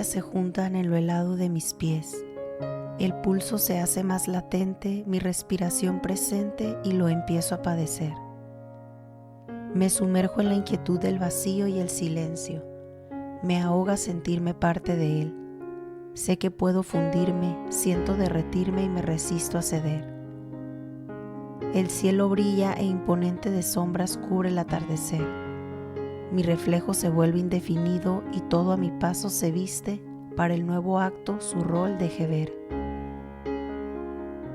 se juntan en lo helado de mis pies. El pulso se hace más latente, mi respiración presente y lo empiezo a padecer. Me sumerjo en la inquietud del vacío y el silencio. Me ahoga sentirme parte de él. Sé que puedo fundirme, siento derretirme y me resisto a ceder. El cielo brilla e imponente de sombras cubre el atardecer. Mi reflejo se vuelve indefinido y todo a mi paso se viste para el nuevo acto su rol deje ver.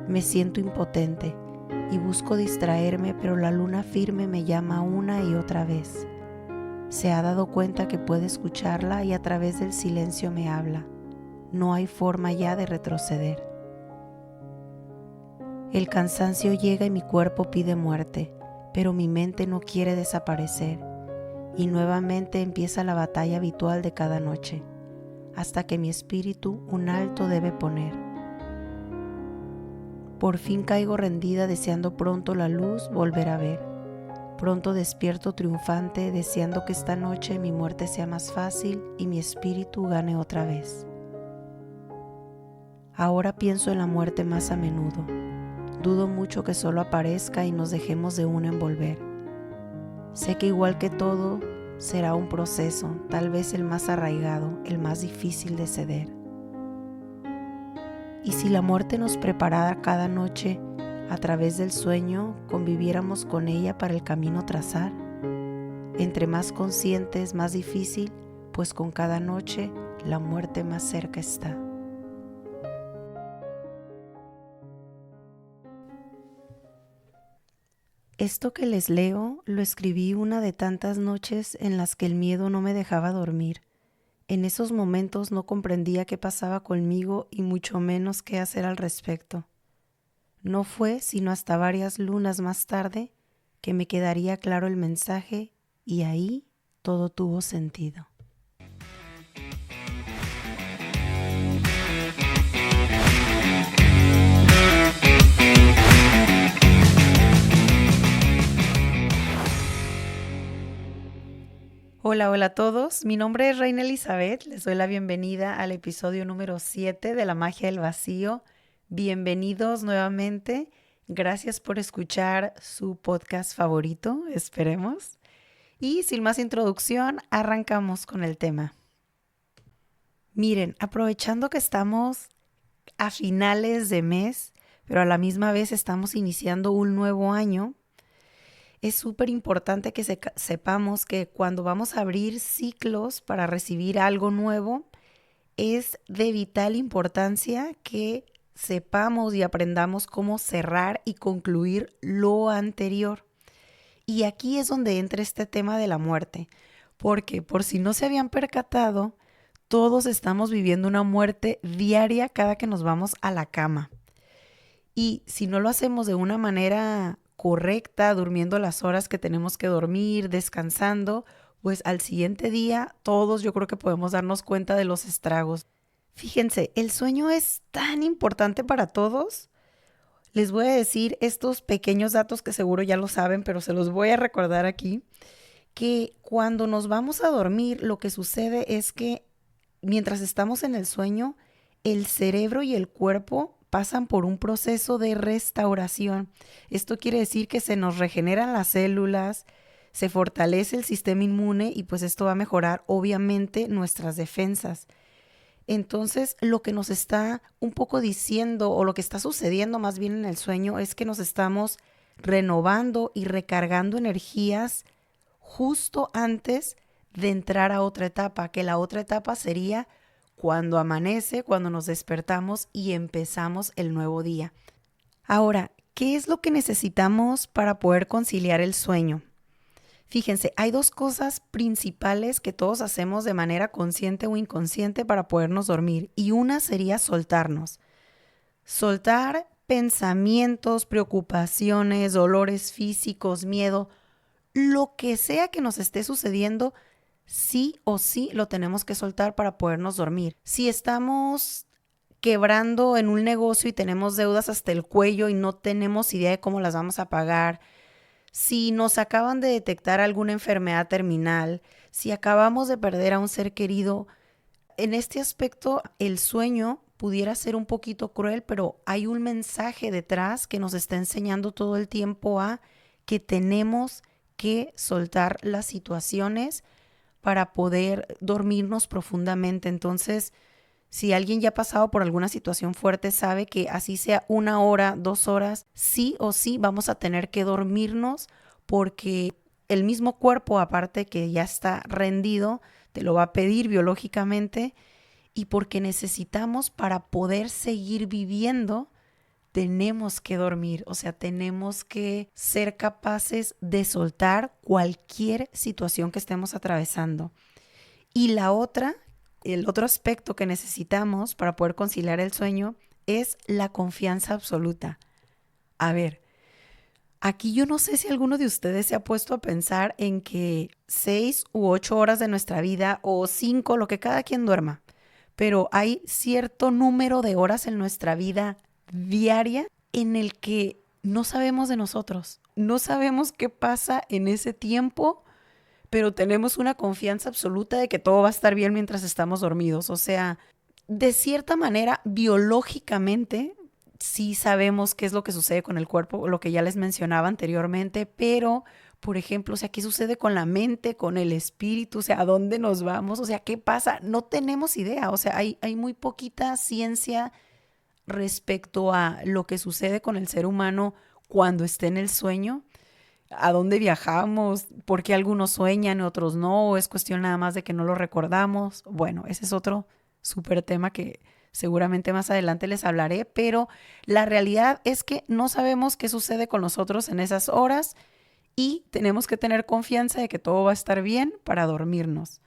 Me siento impotente y busco distraerme, pero la luna firme me llama una y otra vez. Se ha dado cuenta que puede escucharla y a través del silencio me habla. No hay forma ya de retroceder. El cansancio llega y mi cuerpo pide muerte, pero mi mente no quiere desaparecer. Y nuevamente empieza la batalla habitual de cada noche, hasta que mi espíritu un alto debe poner. Por fin caigo rendida deseando pronto la luz volver a ver. Pronto despierto triunfante deseando que esta noche mi muerte sea más fácil y mi espíritu gane otra vez. Ahora pienso en la muerte más a menudo. Dudo mucho que solo aparezca y nos dejemos de una envolver. Sé que igual que todo, será un proceso, tal vez el más arraigado, el más difícil de ceder. Y si la muerte nos preparara cada noche, a través del sueño, conviviéramos con ella para el camino trazar. Entre más conscientes, más difícil, pues con cada noche la muerte más cerca está. Esto que les leo lo escribí una de tantas noches en las que el miedo no me dejaba dormir. En esos momentos no comprendía qué pasaba conmigo y mucho menos qué hacer al respecto. No fue sino hasta varias lunas más tarde que me quedaría claro el mensaje y ahí todo tuvo sentido. Hola a todos, mi nombre es Reina Elizabeth, les doy la bienvenida al episodio número 7 de La Magia del Vacío. Bienvenidos nuevamente, gracias por escuchar su podcast favorito, esperemos. Y sin más introducción, arrancamos con el tema. Miren, aprovechando que estamos a finales de mes, pero a la misma vez estamos iniciando un nuevo año, es súper importante que sepamos que cuando vamos a abrir ciclos para recibir algo nuevo, es de vital importancia que sepamos y aprendamos cómo cerrar y concluir lo anterior. Y aquí es donde entra este tema de la muerte, porque por si no se habían percatado, todos estamos viviendo una muerte diaria cada que nos vamos a la cama. Y si no lo hacemos de una manera correcta, durmiendo las horas que tenemos que dormir, descansando, pues al siguiente día todos yo creo que podemos darnos cuenta de los estragos. Fíjense, el sueño es tan importante para todos. Les voy a decir estos pequeños datos que seguro ya lo saben, pero se los voy a recordar aquí, que cuando nos vamos a dormir, lo que sucede es que mientras estamos en el sueño, el cerebro y el cuerpo pasan por un proceso de restauración. Esto quiere decir que se nos regeneran las células, se fortalece el sistema inmune y pues esto va a mejorar obviamente nuestras defensas. Entonces, lo que nos está un poco diciendo o lo que está sucediendo más bien en el sueño es que nos estamos renovando y recargando energías justo antes de entrar a otra etapa, que la otra etapa sería cuando amanece, cuando nos despertamos y empezamos el nuevo día. Ahora, ¿qué es lo que necesitamos para poder conciliar el sueño? Fíjense, hay dos cosas principales que todos hacemos de manera consciente o inconsciente para podernos dormir, y una sería soltarnos. Soltar pensamientos, preocupaciones, dolores físicos, miedo, lo que sea que nos esté sucediendo, sí o sí lo tenemos que soltar para podernos dormir. Si estamos quebrando en un negocio y tenemos deudas hasta el cuello y no tenemos idea de cómo las vamos a pagar, si nos acaban de detectar alguna enfermedad terminal, si acabamos de perder a un ser querido, En este aspecto, el sueño pudiera ser un poquito cruel, pero hay un mensaje detrás que nos está enseñando todo el tiempo a que tenemos que soltar las situaciones para poder dormirnos profundamente. Entonces, si alguien ya ha pasado por alguna situación fuerte, sabe que así sea 1 hora, 2 horas, sí o sí vamos a tener que dormirnos porque el mismo cuerpo, aparte que ya está rendido, te lo va a pedir biológicamente y porque necesitamos para poder seguir viviendo, tenemos que dormir, o sea, tenemos que ser capaces de soltar cualquier situación que estemos atravesando. Y la otra, el otro aspecto que necesitamos para poder conciliar el sueño es la confianza absoluta. A ver, aquí yo no sé si alguno de ustedes se ha puesto a pensar en que 6 u 8 horas de nuestra vida o 5, lo que cada quien duerma, pero hay cierto número de horas en nuestra vida diaria en el que no sabemos de nosotros, no sabemos qué pasa en ese tiempo, pero tenemos una confianza absoluta de que todo va a estar bien mientras estamos dormidos. O sea, de cierta manera, biológicamente, sí sabemos qué es lo que sucede con el cuerpo, lo que ya les mencionaba anteriormente, pero, por ejemplo, o sea, ¿qué sucede con la mente, con el espíritu? O sea, ¿a dónde nos vamos? O sea, ¿qué pasa? No tenemos idea. O sea, hay muy poquita ciencia respecto a lo que sucede con el ser humano cuando está en el sueño. ¿A dónde viajamos? ¿Por qué algunos sueñan y otros no? ¿O es cuestión nada más de que no lo recordamos? Bueno, ese es otro súper tema que seguramente más adelante les hablaré, pero la realidad es que no sabemos qué sucede con nosotros en esas horas y tenemos que tener confianza de que todo va a estar bien para dormirnos.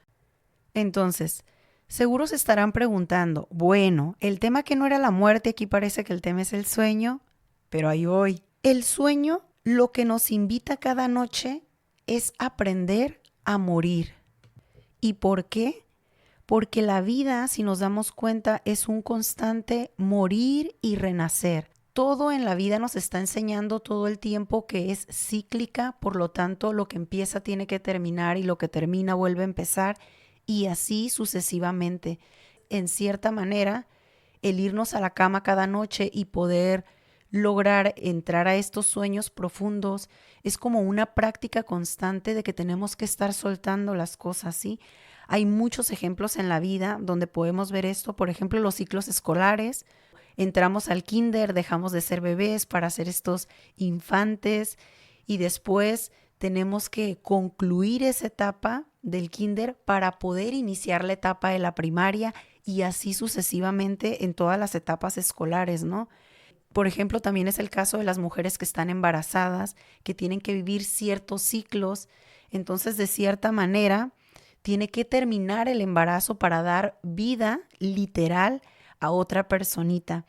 Entonces, seguro se estarán preguntando, bueno, el tema que no era la muerte, aquí parece que el tema es el sueño, pero ahí voy. El sueño lo que nos invita cada noche es aprender a morir. ¿Y por qué? Porque la vida, si nos damos cuenta, es un constante morir y renacer. Todo en la vida nos está enseñando todo el tiempo que es cíclica, por lo tanto, lo que empieza tiene que terminar y lo que termina vuelve a empezar y así sucesivamente. En cierta manera, el irnos a la cama cada noche y poder lograr entrar a estos sueños profundos es como una práctica constante de que tenemos que estar soltando las cosas, ¿sí? Hay muchos ejemplos en la vida donde podemos ver esto, por ejemplo, los ciclos escolares. Entramos al kinder, dejamos de ser bebés para ser estos infantes y después tenemos que concluir esa etapa del kinder para poder iniciar la etapa de la primaria y así sucesivamente en todas las etapas escolares, ¿no? Por ejemplo, también es el caso de las mujeres que están embarazadas, que tienen que vivir ciertos ciclos. Entonces, de cierta manera, tiene que terminar el embarazo para dar vida literal a otra personita.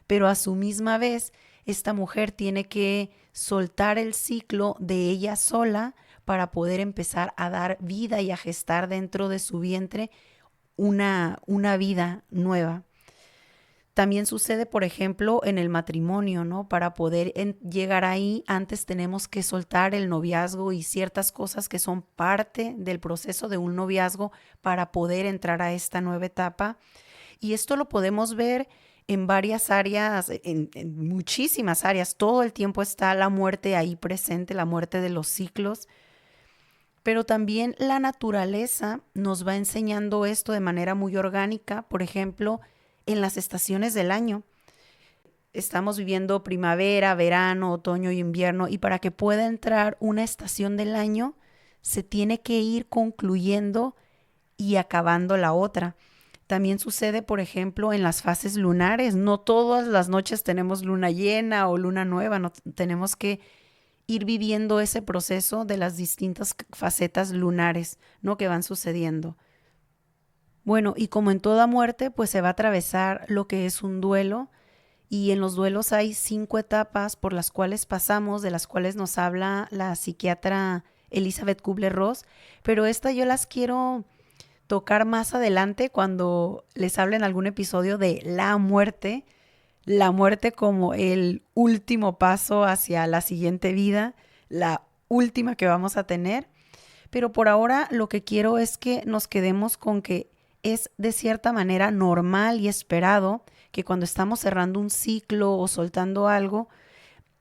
Pero a su misma vez, esta mujer tiene que soltar el ciclo de ella sola para poder empezar a dar vida y a gestar dentro de su vientre una vida nueva. También sucede, por ejemplo, en el matrimonio, ¿no? Para poder llegar ahí, antes tenemos que soltar el noviazgo y ciertas cosas que son parte del proceso de un noviazgo para poder entrar a esta nueva etapa. Y esto lo podemos ver en varias áreas, en muchísimas áreas. Todo el tiempo está la muerte ahí presente, la muerte de los ciclos. Pero también la naturaleza nos va enseñando esto de manera muy orgánica. Por ejemplo, en las estaciones del año. Estamos viviendo primavera, verano, otoño y invierno y para que pueda entrar una estación del año se tiene que ir concluyendo y acabando la otra. También sucede, por ejemplo, en las fases lunares. No todas las noches tenemos luna llena o luna nueva. No, tenemos que ir viviendo ese proceso de las distintas facetas lunares, ¿no? Que van sucediendo. Bueno, y como en toda muerte, pues se va a atravesar lo que es un duelo y en los duelos hay 5 etapas por las cuales pasamos, de las cuales nos habla la psiquiatra Elizabeth Kubler-Ross, pero esta yo las quiero tocar más adelante cuando les hable en algún episodio de la muerte como el último paso hacia la siguiente vida, la última que vamos a tener, pero por ahora lo que quiero es que nos quedemos con que es de cierta manera normal y esperado que cuando estamos cerrando un ciclo o soltando algo,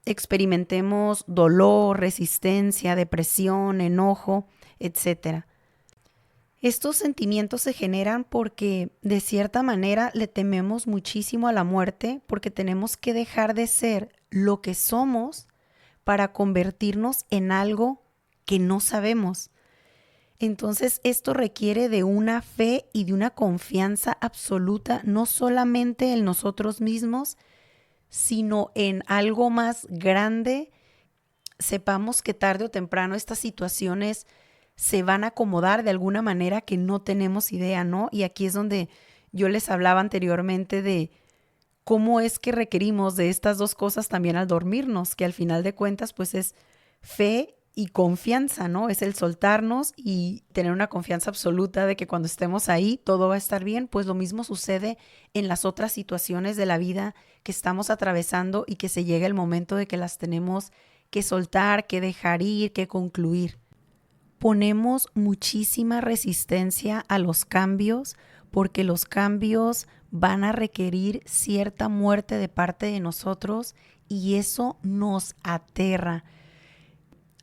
experimentemos dolor, resistencia, depresión, enojo, etcétera. Estos sentimientos se generan porque de cierta manera le tememos muchísimo a la muerte, porque tenemos que dejar de ser lo que somos para convertirnos en algo que no sabemos. Entonces esto requiere de una fe y de una confianza absoluta, no solamente en nosotros mismos, sino en algo más grande. Sepamos que tarde o temprano estas situaciones se van a acomodar de alguna manera que no tenemos idea, ¿no? Y aquí es donde yo les hablaba anteriormente de cómo es que requerimos de estas dos cosas también al dormirnos, que al final de cuentas pues es fe y confianza, ¿no? Es el soltarnos y tener una confianza absoluta de que cuando estemos ahí todo va a estar bien. Pues lo mismo sucede en las otras situaciones de la vida que estamos atravesando y que se llega el momento de que las tenemos que soltar, que dejar ir, que concluir. Ponemos muchísima resistencia a los cambios porque los cambios van a requerir cierta muerte de parte de nosotros y eso nos aterra.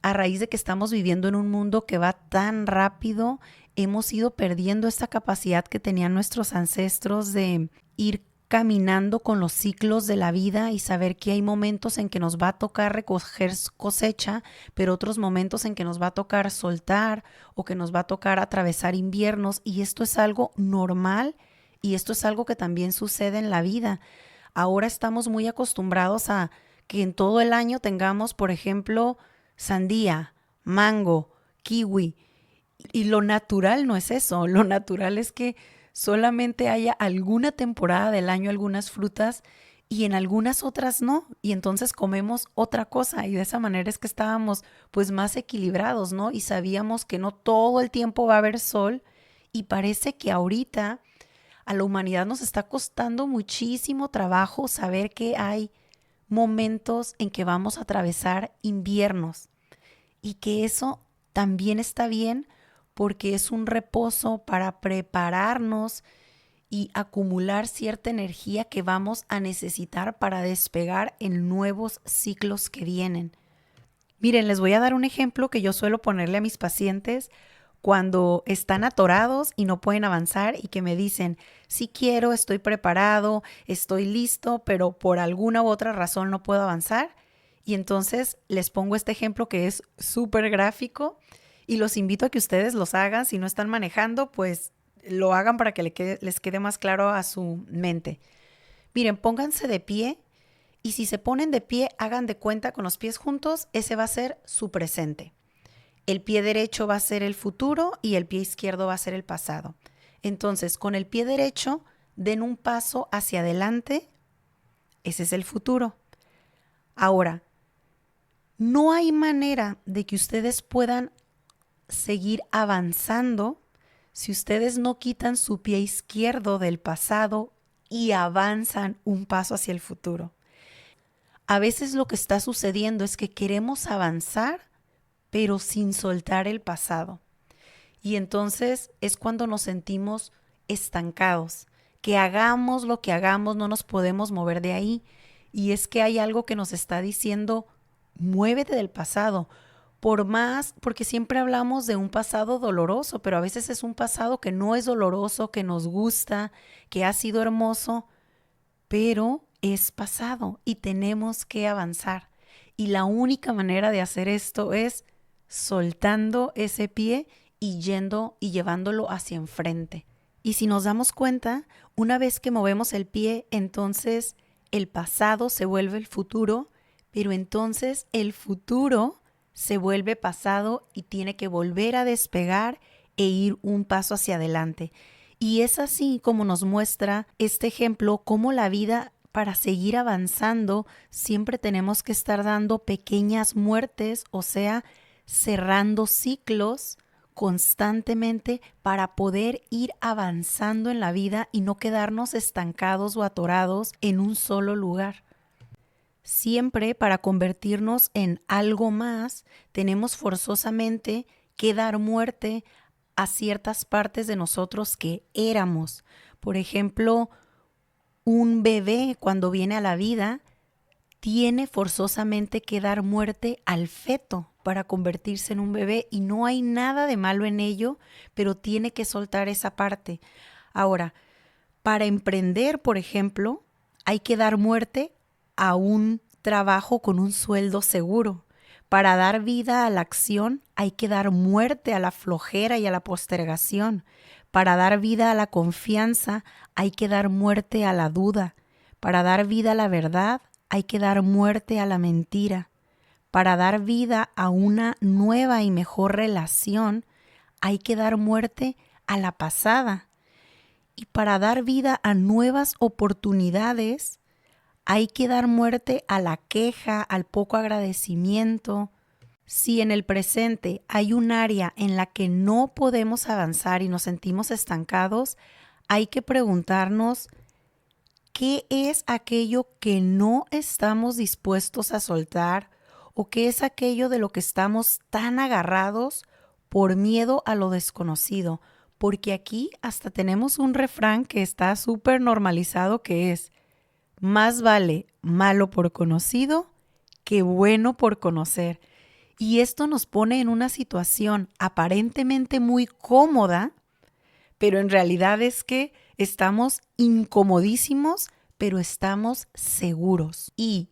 A raíz de que estamos viviendo en un mundo que va tan rápido, hemos ido perdiendo esta capacidad que tenían nuestros ancestros de ir caminando con los ciclos de la vida y saber que hay momentos en que nos va a tocar recoger cosecha, pero otros momentos en que nos va a tocar soltar o que nos va a tocar atravesar inviernos, y esto es algo normal y esto es algo que también sucede en la vida. Ahora estamos muy acostumbrados a que en todo el año tengamos, por ejemplo, sandía, mango, kiwi, y lo natural no es eso. Lo natural es que solamente haya alguna temporada del año algunas frutas y en algunas otras no. Y entonces comemos otra cosa y de esa manera es que estábamos pues más equilibrados, ¿no? Y sabíamos que no todo el tiempo va a haber sol y parece que ahorita a la humanidad nos está costando muchísimo trabajo saber que hay momentos en que vamos a atravesar inviernos y que eso también está bien porque es un reposo para prepararnos y acumular cierta energía que vamos a necesitar para despegar en nuevos ciclos que vienen. Miren, les voy a dar un ejemplo que yo suelo ponerle a mis pacientes cuando están atorados y no pueden avanzar y que me dicen, sí quiero, estoy preparado, estoy listo, pero por alguna u otra razón no puedo avanzar. Y entonces les pongo este ejemplo que es súper gráfico y los invito a que ustedes los hagan. Si no están manejando, pues lo hagan para que les quede más claro a su mente. Miren, pónganse de pie y si se ponen de pie, hagan de cuenta con los pies juntos, ese va a ser su presente. El pie derecho va a ser el futuro y el pie izquierdo va a ser el pasado. Entonces, con el pie derecho, den un paso hacia adelante, ese es el futuro. Ahora, no hay manera de que ustedes puedan seguir avanzando si ustedes no quitan su pie izquierdo del pasado y avanzan un paso hacia el futuro. A veces lo que está sucediendo es que queremos avanzar, pero sin soltar el pasado. Y entonces es cuando nos sentimos estancados, que hagamos lo que hagamos, no nos podemos mover de ahí. Y es que hay algo que nos está diciendo, muévete del pasado. Porque siempre hablamos de un pasado doloroso, pero a veces es un pasado que no es doloroso, que nos gusta, que ha sido hermoso, pero es pasado y tenemos que avanzar. Y la única manera de hacer esto es soltando ese pie y yendo y llevándolo hacia enfrente. Y si nos damos cuenta, una vez que movemos el pie, entonces el pasado se vuelve el futuro, pero entonces el futuro se vuelve pasado y tiene que volver a despegar e ir un paso hacia adelante. Y es así como nos muestra este ejemplo, cómo la vida, para seguir avanzando, siempre tenemos que estar dando pequeñas muertes, o sea, cerrando ciclos constantemente para poder ir avanzando en la vida y no quedarnos estancados o atorados en un solo lugar. Siempre para convertirnos en algo más, tenemos forzosamente que dar muerte a ciertas partes de nosotros que éramos. Por ejemplo, un bebé cuando viene a la vida tiene forzosamente que dar muerte al feto para convertirse en un bebé y no hay nada de malo en ello, pero tiene que soltar esa parte. Ahora, para emprender, por ejemplo, hay que dar muerte a un trabajo con un sueldo seguro. Para dar vida a la acción hay que dar muerte a la flojera y a la postergación. Para dar vida a la confianza hay que dar muerte a la duda. Para dar vida a la verdad hay que dar muerte a la mentira. Para dar vida a una nueva y mejor relación hay que dar muerte a la pasada. Y para dar vida a nuevas oportunidades, hay que dar muerte a la queja, al poco agradecimiento. Si en el presente hay un área en la que no podemos avanzar y nos sentimos estancados, hay que preguntarnos qué es aquello que no estamos dispuestos a soltar o qué es aquello de lo que estamos tan agarrados por miedo a lo desconocido. Porque aquí hasta tenemos un refrán que está súper normalizado que es: más vale malo por conocido que bueno por conocer. Y esto nos pone en una situación aparentemente muy cómoda, pero en realidad es que estamos incomodísimos, pero estamos seguros. Y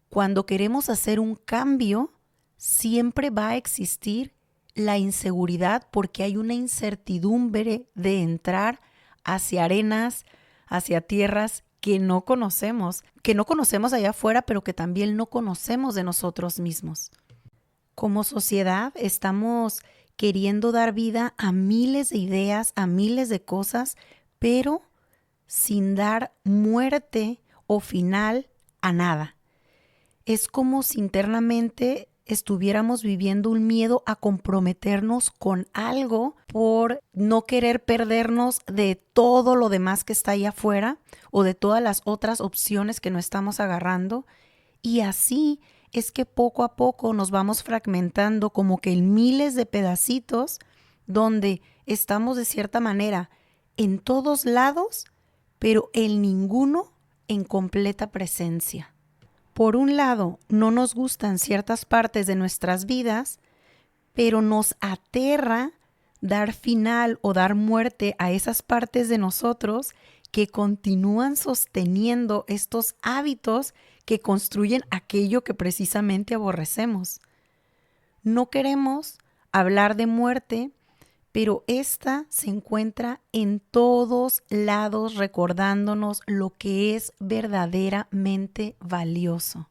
cuando queremos hacer un cambio, siempre va a existir la inseguridad porque hay una incertidumbre de entrar hacia arenas, hacia tierras que no conocemos allá afuera, pero que también no conocemos de nosotros mismos. Como sociedad estamos queriendo dar vida a miles de ideas, a miles de cosas, pero sin dar muerte o final a nada. Es como si internamente estuviéramos viviendo un miedo a comprometernos con algo por no querer perdernos de todo lo demás que está allá afuera o de todas las otras opciones que no estamos agarrando. Y así es que poco a poco nos vamos fragmentando como que en miles de pedacitos donde estamos de cierta manera en todos lados, pero en ninguno en completa presencia. Por un lado, no nos gustan ciertas partes de nuestras vidas, pero nos aterra dar final o dar muerte a esas partes de nosotros que continúan sosteniendo estos hábitos que construyen aquello que precisamente aborrecemos. No queremos hablar de muerte, pero esta se encuentra en todos lados recordándonos lo que es verdaderamente valioso.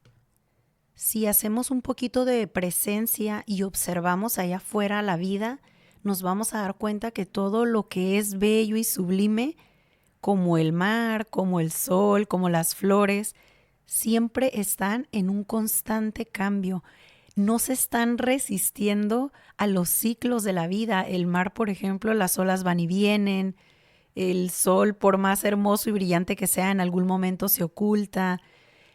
Si hacemos un poquito de presencia y observamos allá afuera la vida, nos vamos a dar cuenta que todo lo que es bello y sublime, como el mar, como el sol, como las flores, siempre están en un constante cambio. No se están resistiendo a los ciclos de la vida. El mar, por ejemplo, las olas van y vienen. El sol, por más hermoso y brillante que sea, en algún momento se oculta.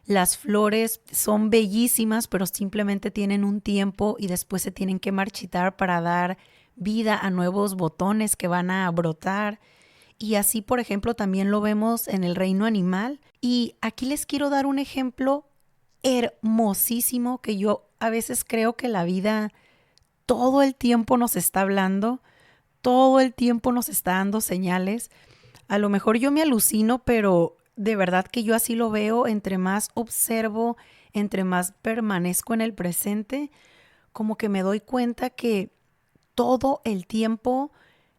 Las flores son bellísimas, pero simplemente tienen un tiempo y después se tienen que marchitar para dar vida a nuevos botones que van a brotar. Y así, por ejemplo, también lo vemos en el reino animal. Y aquí les quiero dar un ejemplo hermosísimo que yo a veces creo que la vida todo el tiempo nos está hablando, todo el tiempo nos está dando señales. A lo mejor yo me alucino, pero de verdad que yo así lo veo. Entre más observo, entre más permanezco en el presente, como que me doy cuenta que todo el tiempo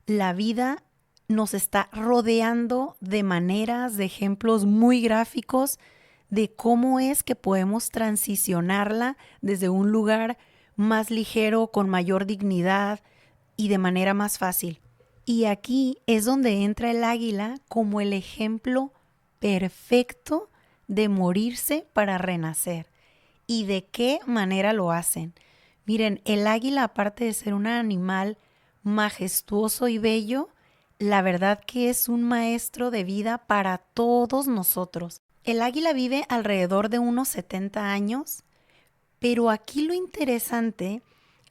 la vida nos está rodeando de maneras, de ejemplos muy gráficos de cómo es que podemos transicionarla desde un lugar más ligero, con mayor dignidad y de manera más fácil. Y aquí es donde entra el águila como el ejemplo perfecto de morirse para renacer. ¿Y de qué manera lo hacen? Miren, el águila, aparte de ser un animal majestuoso y bello, la verdad que es un maestro de vida para todos nosotros. El águila vive alrededor de unos 70 años, pero aquí lo interesante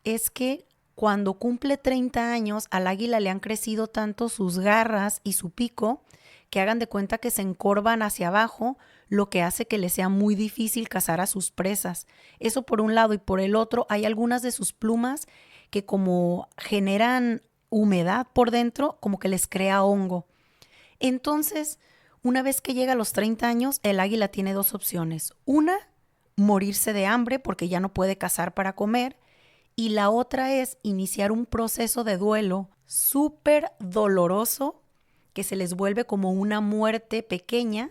es que cuando cumple 30 años, al águila le han crecido tanto sus garras y su pico que hagan de cuenta que se encorvan hacia abajo, lo que hace que le sea muy difícil cazar a sus presas. Eso por un lado, y por el otro hay algunas de sus plumas que como generan humedad por dentro, como que les crea hongo. Entonces, una vez que llega a los 30 años, el águila tiene dos opciones. Una, morirse de hambre porque ya no puede cazar para comer. Y la otra es iniciar un proceso de duelo súper doloroso que se les vuelve como una muerte pequeña,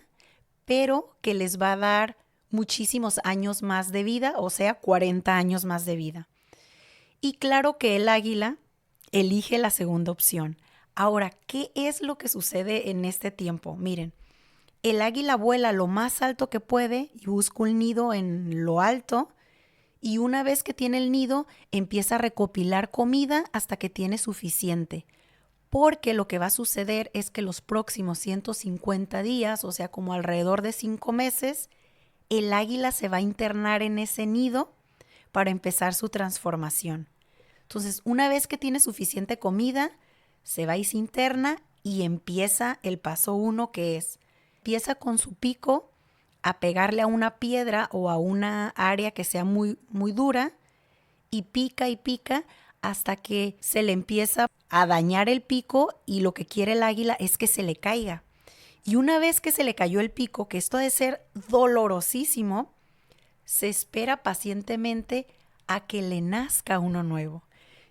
pero que les va a dar muchísimos años más de vida, o sea, 40 años más de vida. Y claro que el águila elige la segunda opción. Ahora, ¿qué es lo que sucede en este tiempo? Miren, el águila vuela lo más alto que puede y busca un nido en lo alto. Y una vez que tiene el nido, empieza a recopilar comida hasta que tiene suficiente. Porque lo que va a suceder es que los próximos 150 días, o sea, como alrededor de 5 meses, el águila se va a internar en ese nido para empezar su transformación. Entonces, una vez que tiene suficiente comida, se va y se interna y empieza el paso 1, que es, empieza con su pico a pegarle a una piedra o a una área que sea muy, muy dura y pica hasta que se le empieza a dañar el pico y lo que quiere el águila es que se le caiga. Y una vez que se le cayó el pico, que esto ha de ser dolorosísimo, se espera pacientemente a que le nazca uno nuevo.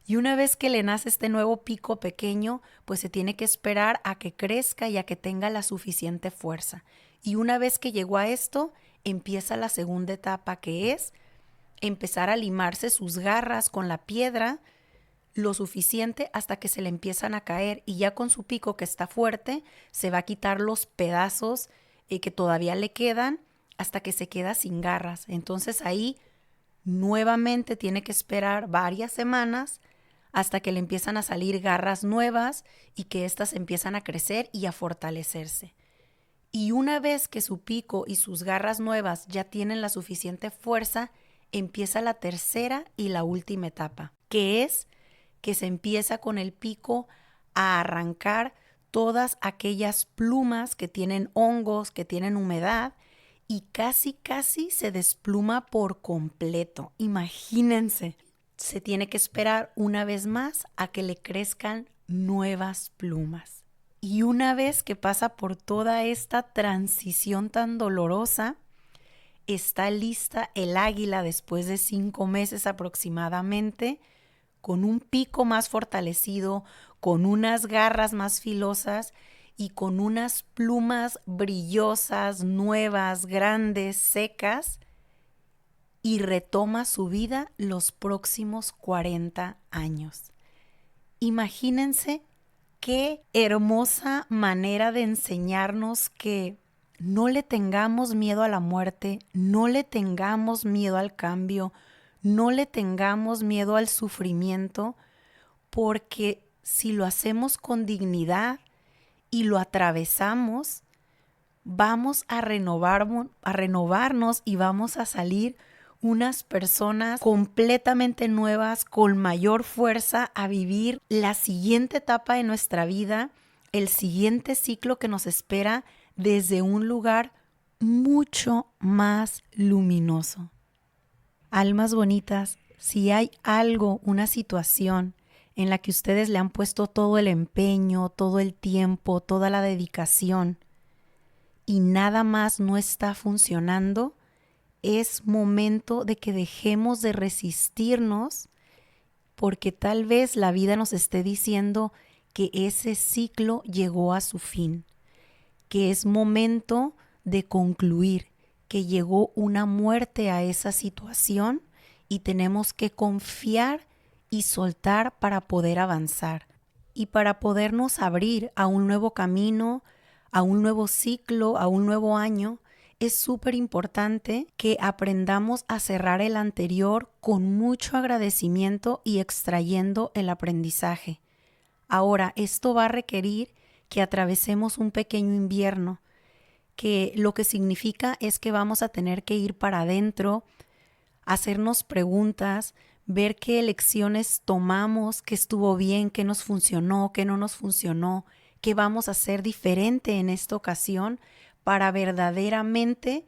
Y una vez que le nace este nuevo pico pequeño, pues se tiene que esperar a que crezca y a que tenga la suficiente fuerza. Y una vez que llegó a esto, empieza la segunda etapa, que es empezar a limarse sus garras con la piedra lo suficiente hasta que se le empiezan a caer y ya con su pico que está fuerte se va a quitar los pedazos que todavía le quedan hasta que se queda sin garras. Entonces ahí nuevamente tiene que esperar varias semanas hasta que le empiezan a salir garras nuevas y que éstas empiezan a crecer y a fortalecerse. Y una vez que su pico y sus garras nuevas ya tienen la suficiente fuerza, empieza la tercera y la última etapa, que es que se empieza con el pico a arrancar todas aquellas plumas que tienen hongos, que tienen humedad, y casi se despluma por completo. Imagínense, se tiene que esperar una vez más a que le crezcan nuevas plumas. Y una vez que pasa por toda esta transición tan dolorosa, está lista el águila después de 5 meses aproximadamente, con un pico más fortalecido, con unas garras más filosas y con unas plumas brillosas, nuevas, grandes, secas, y retoma su vida los próximos 40 años. Imagínense qué hermosa manera de enseñarnos que no le tengamos miedo a la muerte, no le tengamos miedo al cambio, no le tengamos miedo al sufrimiento, porque si lo hacemos con dignidad y lo atravesamos, vamos a renovarnos y vamos a salir unas personas completamente nuevas, con mayor fuerza, a vivir la siguiente etapa de nuestra vida, el siguiente ciclo que nos espera desde un lugar mucho más luminoso. Almas bonitas, si hay algo, una situación en la que ustedes le han puesto todo el empeño, todo el tiempo, toda la dedicación y nada más no está funcionando, es momento de que dejemos de resistirnos, porque tal vez la vida nos esté diciendo que ese ciclo llegó a su fin, que es momento de concluir, que llegó una muerte a esa situación y tenemos que confiar y soltar para poder avanzar y para podernos abrir a un nuevo camino, a un nuevo ciclo, a un nuevo año. Es súper importante que aprendamos a cerrar el anterior con mucho agradecimiento y extrayendo el aprendizaje. Ahora, esto va a requerir que atravesemos un pequeño invierno, que lo que significa es que vamos a tener que ir para adentro, hacernos preguntas, ver qué elecciones tomamos, qué estuvo bien, qué nos funcionó, qué no nos funcionó, qué vamos a hacer diferente en esta ocasión para verdaderamente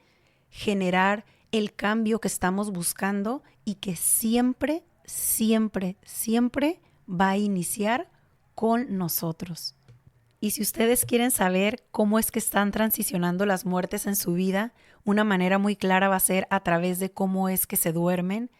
generar el cambio que estamos buscando y que siempre, siempre, siempre va a iniciar con nosotros. Y si ustedes quieren saber cómo es que están transicionando las muertes en su vida, una manera muy clara va a ser a través de cómo es que se duermen,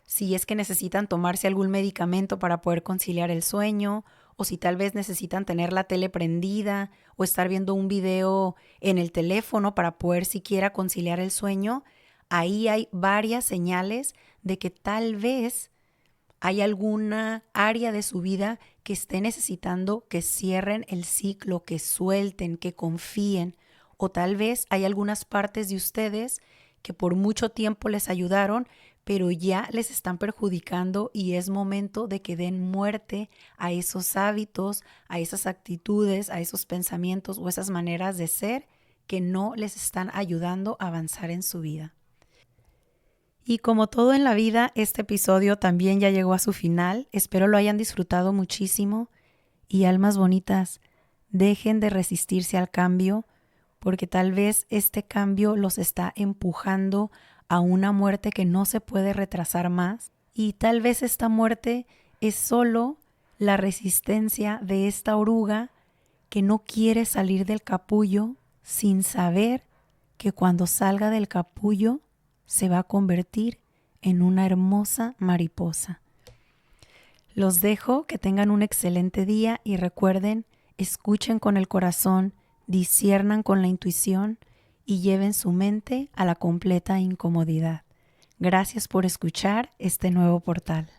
si es que necesitan tomarse algún medicamento para poder conciliar el sueño, o si tal vez necesitan tener la tele prendida o estar viendo un video en el teléfono para poder siquiera conciliar el sueño. Ahí hay varias señales de que tal vez hay alguna área de su vida que esté necesitando que cierren el ciclo, que suelten, que confíen. O tal vez hay algunas partes de ustedes que por mucho tiempo les ayudaron, pero ya les están perjudicando y es momento de que den muerte a esos hábitos, a esas actitudes, a esos pensamientos o esas maneras de ser que no les están ayudando a avanzar en su vida. Y como todo en la vida, este episodio también ya llegó a su final. Espero lo hayan disfrutado muchísimo. Y almas bonitas, dejen de resistirse al cambio, porque tal vez este cambio los está empujando a una muerte que no se puede retrasar más. Y tal vez esta muerte es solo la resistencia de esta oruga que no quiere salir del capullo sin saber que cuando salga del capullo se va a convertir en una hermosa mariposa. Los dejo, que tengan un excelente día y recuerden, escuchen con el corazón, disciernan con la intuición y lleven su mente a la completa incomodidad. Gracias por escuchar este nuevo portal.